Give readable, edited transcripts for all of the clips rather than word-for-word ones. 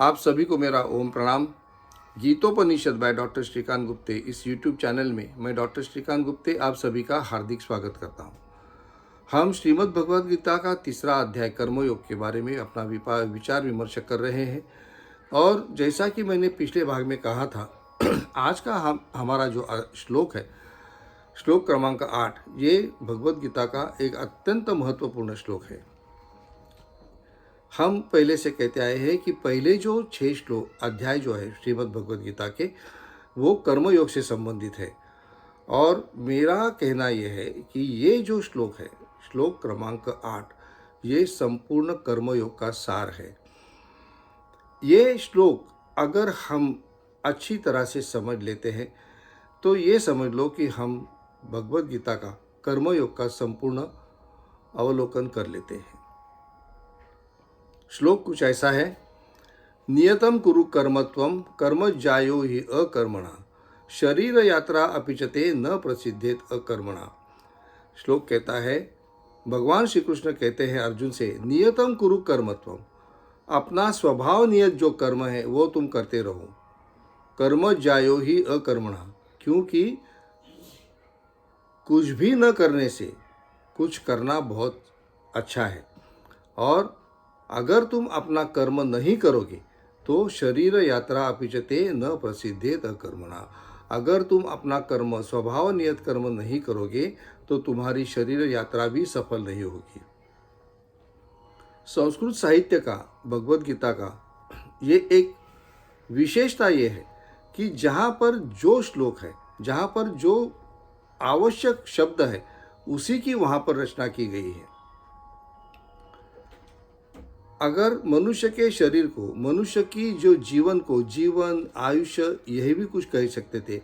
आप सभी को मेरा ओम प्रणाम। गीतोपनिषद बाय डॉक्टर श्रीकांत गुप्ते इस यूट्यूब चैनल में मैं डॉक्टर श्रीकांत गुप्ते आप सभी का हार्दिक स्वागत करता हूं। हम श्रीमद् भगवद गीता का तीसरा अध्याय कर्मयोग के बारे में अपना विचार विमर्श कर रहे हैं। और जैसा कि मैंने पिछले भाग में कहा था, आज का हमारा जो श्लोक है, श्लोक क्रमांक 8, ये भगवद गीता का एक अत्यंत महत्वपूर्ण श्लोक है। हम पहले से कहते आए हैं कि पहले जो 6 श्लोक अध्याय जो है श्रीमद् भगवद गीता के, वो कर्मयोग से संबंधित है। और मेरा कहना यह है कि ये जो श्लोक है, श्लोक क्रमांक 8, ये संपूर्ण कर्मयोग का सार है। ये श्लोक अगर हम अच्छी तरह से समझ लेते हैं तो ये समझ लो कि हम भगवद गीता का कर्मयोग का संपूर्ण अवलोकन कर लेते हैं। श्लोक कुछ ऐसा है, नियतम कुरु कर्मत्वम कर्मज्जायो हि अकर्मणा शरीर यात्रा अपिचते न प्रसिद्धेत अकर्मणा। श्लोक कहता है, भगवान श्री कृष्ण कहते हैं अर्जुन से, नियतम कुरु कर्मत्वम, अपना स्वभाव नियत जो कर्म है वो तुम करते रहो। कर्मज्जायो हि अकर्मणा, क्योंकि कुछ भी न करने से कुछ करना बहुत अच्छा है। और अगर तुम अपना कर्म नहीं करोगे तो शरीर यात्रा अपिचते न प्रसिद्धेत अकर्मणा, अगर तुम अपना कर्म स्वभाव नियत कर्म नहीं करोगे तो तुम्हारी शरीर यात्रा भी सफल नहीं होगी। संस्कृत साहित्य का, भगवद गीता का ये एक विशेषता ये है कि जहाँ पर जो श्लोक है, जहाँ पर जो आवश्यक शब्द है, उसी की वहाँ पर रचना की गई है। अगर मनुष्य के शरीर को, मनुष्य की जो जीवन को, जीवन आयुष्य यही भी कुछ कह सकते थे,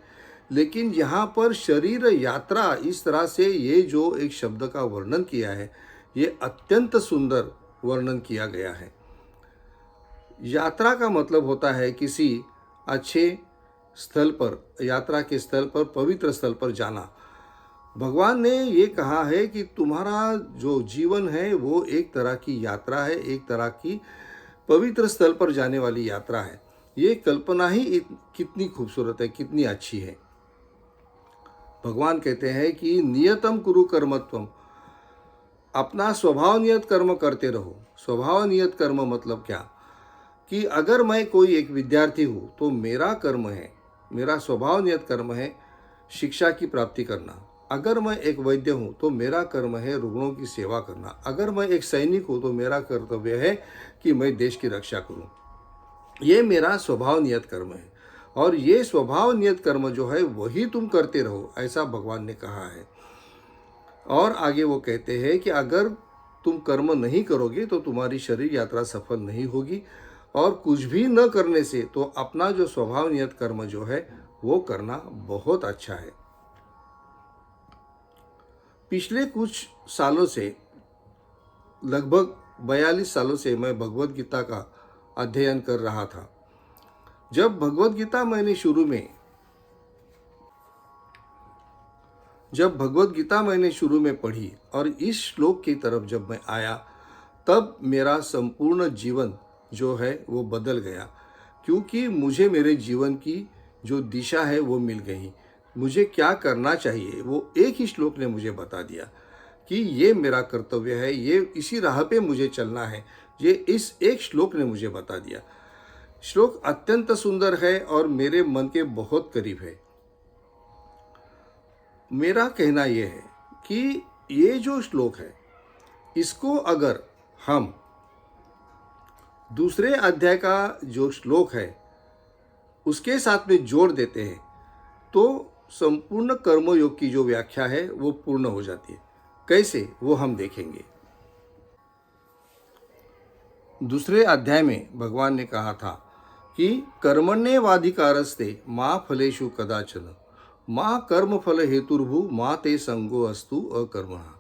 लेकिन यहाँ पर शरीर यात्रा इस तरह से ये जो एक शब्द का वर्णन किया है, ये अत्यंत सुंदर वर्णन किया गया है। यात्रा का मतलब होता है किसी अच्छे स्थल पर, यात्रा के स्थल पर, पवित्र स्थल पर जाना। भगवान ने ये कहा है कि तुम्हारा जो जीवन है वो एक तरह की यात्रा है, एक तरह की पवित्र स्थल पर जाने वाली यात्रा है। ये कल्पना ही कितनी खूबसूरत है, कितनी अच्छी है। भगवान कहते हैं कि नियतम कुरु कर्मत्वम, अपना स्वभाव नियत कर्म करते रहो। स्वभाव नियत कर्म मतलब क्या, कि अगर मैं कोई एक विद्यार्थी हूँ तो मेरा कर्म है, मेरा स्वभाव नियत कर्म है शिक्षा की प्राप्ति करना। अगर मैं एक वैद्य हूँ तो मेरा कर्म है रुग्णों की सेवा करना। अगर मैं एक सैनिक हूँ तो मेरा कर्तव्य है कि मैं देश की रक्षा करूँ। ये मेरा स्वभाव नियत कर्म है, और ये स्वभाव नियत कर्म जो है वही तुम करते रहो, ऐसा भगवान ने कहा है। और आगे वो कहते हैं कि अगर तुम कर्म नहीं करोगे तो तुम्हारी शरीर यात्रा सफल नहीं होगी, और कुछ भी न करने से तो अपना जो स्वभाव नियत कर्म जो है वो करना बहुत अच्छा है। पिछले कुछ सालों से, लगभग 42 सालों से मैं भगवद गीता का अध्ययन कर रहा था। जब भगवद गीता मैंने शुरू में पढ़ी और इस श्लोक की तरफ जब मैं आया, तब मेरा संपूर्ण जीवन जो है वो बदल गया, क्योंकि मुझे मेरे जीवन की जो दिशा है वो मिल गई। मुझे क्या करना चाहिए वो एक ही श्लोक ने मुझे बता दिया कि ये मेरा कर्तव्य है, ये इसी राह पे मुझे चलना है। ये इस एक श्लोक ने मुझे बता दिया। श्लोक अत्यंत सुंदर है और मेरे मन के बहुत करीब है। मेरा कहना यह है कि ये जो श्लोक है, इसको अगर हम दूसरे अध्याय का जो श्लोक है उसके साथ में जोड़ देते हैं तो संपूर्ण कर्मयोग की जो व्याख्या है वो पूर्ण हो जाती है। कैसे, वो हम देखेंगे। दूसरे अध्याय में भगवान ने कहा था कि कर्मण्येवाधिकारस्ते मा फलेषु कदाचन मा कर्म फल हेतुर्भु मा ते संगो अस्तु अकर्मणा।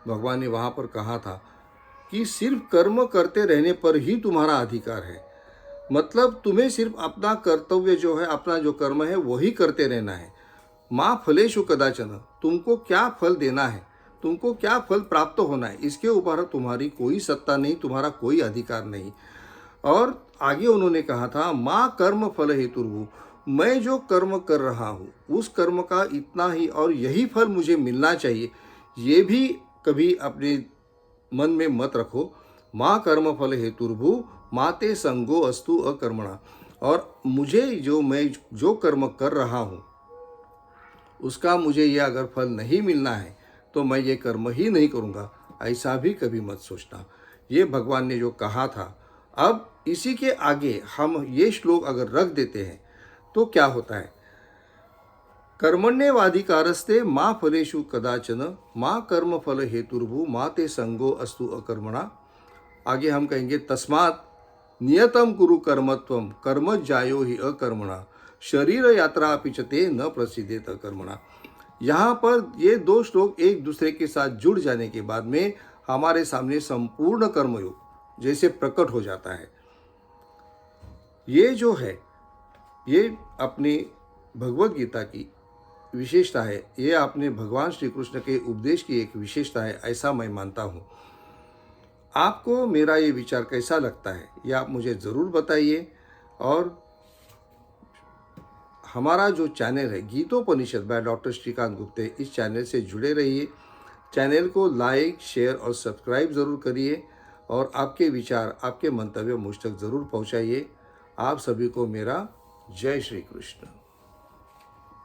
भगवान ने वहाँ पर कहा था कि सिर्फ कर्म करते रहने पर ही तुम्हारा अधिकार है। मतलब तुम्हें सिर्फ अपना कर्तव्य जो है, अपना जो कर्म है वही करते रहना है। माँ फलेषु कदाचन, तुमको क्या फल देना है, तुमको क्या फल प्राप्त होना है, इसके ऊपर तुम्हारी कोई सत्ता नहीं, तुम्हारा कोई अधिकार नहीं। और आगे उन्होंने कहा था माँ कर्म फल हेतुर्भु, मैं जो कर्म कर रहा हूँ उस कर्म का इतना ही और यही फल मुझे मिलना चाहिए, ये भी कभी अपने मन में मत रखो। माँ कर्म फल हेतुर्भु माते संगो अस्तु अकर्मणा, और मुझे मैं जो कर्म कर रहा हूँ उसका मुझे ये अगर फल नहीं मिलना है तो मैं ये कर्म ही नहीं करूँगा, ऐसा भी कभी मत सोचना। ये भगवान ने जो कहा था। अब इसी के आगे हम ये श्लोक अगर रख देते हैं तो क्या होता है, कर्मण्येवाधिकारस्ते माँ फलेषु कदाचन माँ कर्म फल हेतुर्भु माँ ते संगो अस्तु अकर्मणा। आगे हम कहेंगे तस्मात् नियतम कुरु कर्मत्वम कर्म जायो ही अकर्मणा शरीर यात्रा अपिचते न प्रसिद्धेत अकर्मणा। यहाँ पर ये दो श्लोक एक दूसरे के साथ जुड़ जाने के बाद में हमारे सामने संपूर्ण कर्मयोग जैसे प्रकट हो जाता है। ये जो है ये अपनी भगवत गीता की विशेषता है, ये अपने भगवान श्री कृष्ण के उपदेश की एक विशेषता है, ऐसा मैं मानता हूँ। आपको मेरा ये विचार कैसा लगता है ये आप मुझे ज़रूर बताइए। और हमारा जो चैनल है गीतोपनिषद बाय डॉक्टर श्रीकांत गुप्ते, इस चैनल से जुड़े रहिए। चैनल को लाइक शेयर और सब्सक्राइब ज़रूर करिए और आपके विचार आपके मंतव्य मुझ तक ज़रूर पहुँचाइए। आप सभी को मेरा जय श्री कृष्ण।